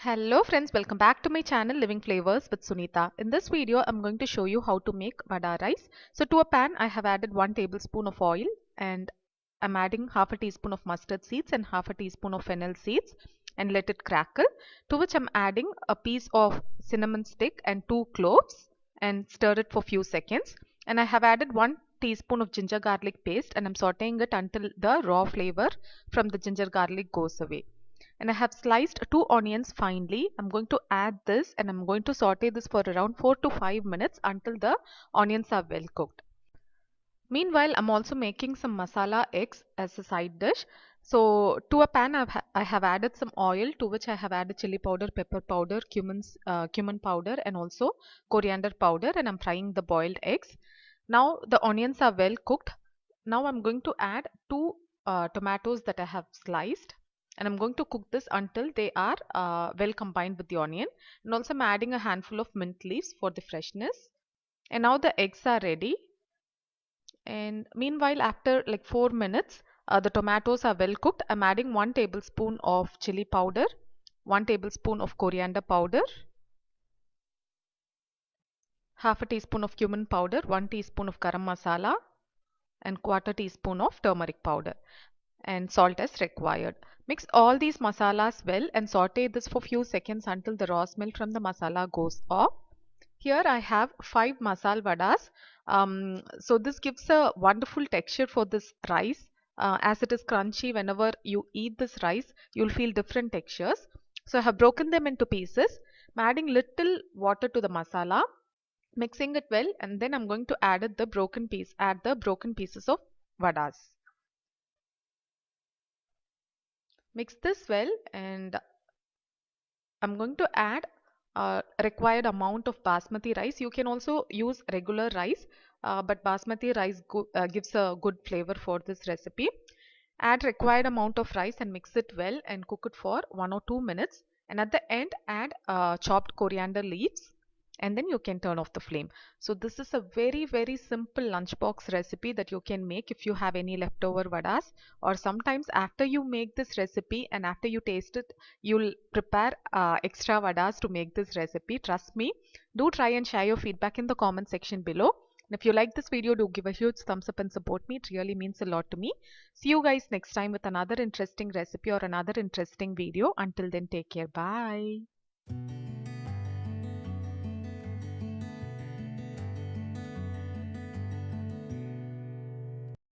Hello friends, welcome back to my channel Living Flavors with Sunitha. In this video, I'm going to show you how to make vada rice. So to a pan, I have added 1 tablespoon of oil and I'm adding half a teaspoon of mustard seeds and half a teaspoon of fennel seeds and let it crackle. To which I'm adding a piece of cinnamon stick and 2 cloves and stir it for few seconds. And I have added 1 teaspoon of ginger garlic paste and I'm sauteing it until the raw flavor from the ginger garlic goes away. And I have sliced 2 onions finely. I'm going to add this and I'm going to saute this for around 4 to 5 minutes until the onions are well cooked. Meanwhile, I'm also making some masala eggs as a side dish. So to a pan, I have added some oil, to which I have added chili powder, pepper powder, cumin powder and also coriander powder, and I'm frying the boiled eggs. Now the onions are well cooked. Now I'm going to add 2 tomatoes that I have sliced and I'm going to cook this until they are well combined with the onion. And also I'm adding a handful of mint leaves for the freshness. And now the eggs are ready. And meanwhile, after like 4 minutes, the tomatoes are well cooked. I'm adding 1 tablespoon of chili powder, 1 tablespoon of coriander powder, half a teaspoon of cumin powder, 1 teaspoon of garam masala, and quarter teaspoon of turmeric powder, and salt as required. Mix all these masalas well and saute this for few seconds until the raw smell from the masala goes off. Here I have 5 masal vadas. So this gives a wonderful texture for this rice. As it is crunchy, whenever you eat this rice, you'll feel different textures. So I have broken them into pieces. I'm adding little water to the masala, mixing it well, and then I'm going to add the broken pieces of vadas. Mix this well and I'm going to add required amount of basmati rice. You can also use regular rice, but basmati rice gives a good flavor for this recipe. Add required amount of rice and mix it well and cook it for 1 or 2 minutes. And at the end, add chopped coriander leaves and then you can turn off the flame. So this is a very simple lunchbox recipe that you can make if you have any leftover vadas, or sometimes after you make this recipe and after you taste it, you'll prepare extra vadas to make this recipe. Trust me, do try and share your feedback in the comment section below. And if you like this video, do give a huge thumbs up and support me. It really means a lot to me. See you guys next time with another interesting recipe or another interesting video. Until then, take care. Bye.